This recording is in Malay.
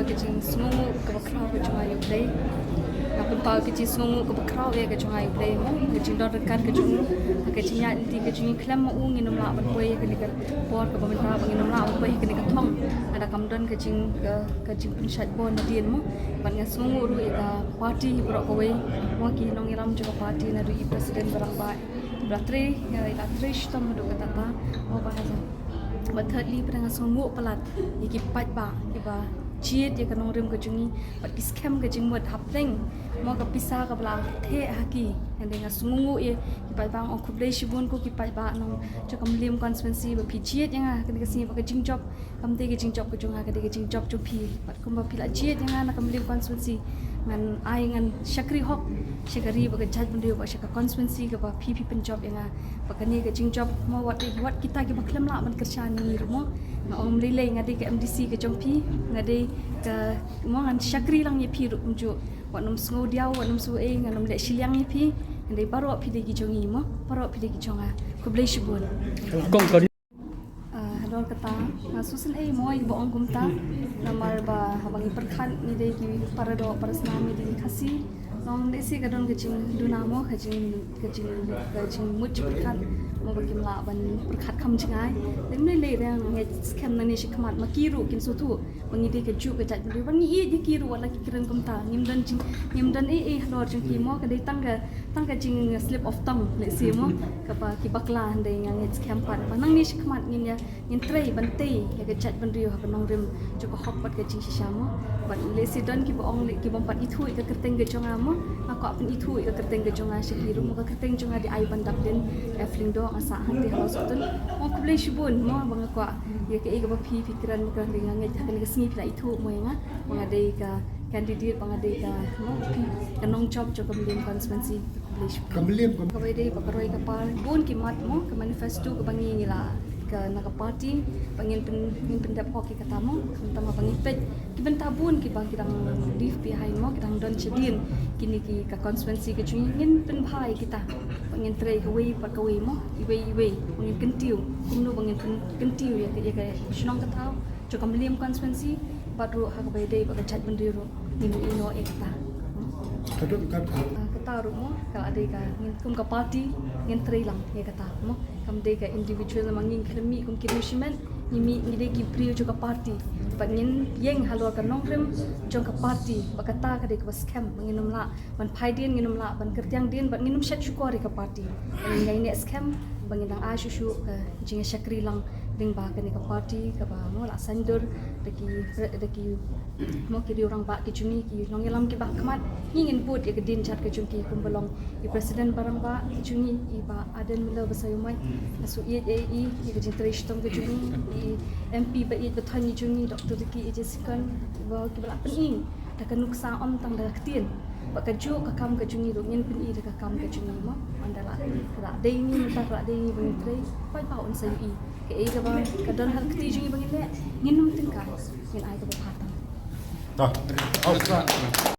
ke jing sungu ke bakrau ke jung ayu play kapun pau ke jing sungu ke bakrau ke jung ayu play mo ke jing dor dekat ke jung ke jing ya inti ke jing klam mo nginum la ban boy ke ni ke por ke pemerintah nginum la ban boy ke ni ke thong ada kamdon ke jing pensat bon dien mo ban nga sungu ru ita party bro ko we mo ki nong iram juga party na ru presiden barang ba Ratri, ita trish tom do kata ta mo bahasa but thirdly pada sungu pelat iki pat ba iba cheat ya kanong rim ke jungi but scam ke jing mod hapling mo ka pisa ka bla the haki ande nga sungu ye ki pat bang on kublai shibun ko ki pat ba nong chakam lim constituency ba pi cheat nga kan ka si ba ka jing job kam te ke jing job ke junga ka te ke jing job chu pi pat kum ba pila cheat nga na kam lim constituency ngan ai ngan shakri hok shakari ba ka jaj bundu ba shaka constituency ka ba pi pen job nga ba ka ni ke jing job mo wat kita ki ba klam la man kerja ni rumo na om relay ngade ke MDC ke jongpi ngade ke mo ngan shakri lang ye pi ru unju wanum sngo diaw wanum su e nganum le shiliang ye pi ngade baro pi de gi jongi mo baro pi de gi jonga ko blai shibun kong hadol kata susun e mo ibo ong gumta namar ba habang perkhan ni de gi parado parasnami de khasi nong desi kadon kecing dunamo kecing much perkhat mo bakim la ban perkhat kham chingai lemne le rang nge scam nani shikmat makiru kin sutu bangi de ke ju ke jat bri bangi e de kiru wala ki kiran kumta nimdan e hlor jing ki mo ka de tangga jing slip of tongue le si mo ka ba ki bakla hande nge scam pat nang ni shikmat nin trei ban te ya ke jat ban rio ha nong rim ju ko hok pat ke jing shamo ban le si don ki bo ong le ki bom pat ithu ke kerteng ke jongamo aku apun itu ke kerteng ke jonga shikiru mo ke kerteng jonga di ai bandap den efling do asa handi haus utun mo ku blai shibun mo bang aku ya ke ga pi pikiran mo ka ringa ngai kan ke singi pila itu mo nga mo ngade ka candidate bang ade ka mo pi kanong job jo ka bilim constituency blai shibun Kambilim ka bai dei pakaroi ka par bun ki mat mo ke manifesto ka bangi ngila ke naga party pangin pendap hoki kata mo tama bangi pet ki bentabun ki bang kirang leave behind mo kirang don chedin kini ki ka constituency ke chung ngin pen bhai kita pangin trai ka wei pat ka wei mo iwei pangin kentiu kumno pangin kentiu ya ke shnong ka tau cho kam liam constituency patru ha ka bai dei ba ka chat bendiru ni ino ekta kadang kan kata rumo kalau ada ka ngin kum ka party ngin trai lang ya kata mo kam de ka individual mangin khlami kum kirushman nimi ngide ki priyo jo ka party pangin yeng halor ka nongrim jo ka party bakata ka de ka scam manginum la ban phaidin nginum la ban kertiang din ban nginum shat shukori ka party ngai ne scam bangin dang a shushu ka jinga shakri lang ding ba ka ni ka party ka ba mo la sandur deki mo ki orang ba ki chuni ki nong elam ki ba khamat ngin put ya gedin chat ke chungki kumbalong i president barang ba ki chuni i ba aden mila basayumai asu i ki jintrish tom ke chuni i MP ba i bathani chuni Dr. Diki Jessica ba ki bala pening da ka nuksa om tang da ktien ba ka ju ka kam ke chuni ro ngin pin i da ka kam ke chuni mo andala ra dei ni ta ra dei ni bang tre pai pa on sai i ke e ga ba ka don hal kti chuni bang le ngin num tin ka ngin ai ka ba patang tak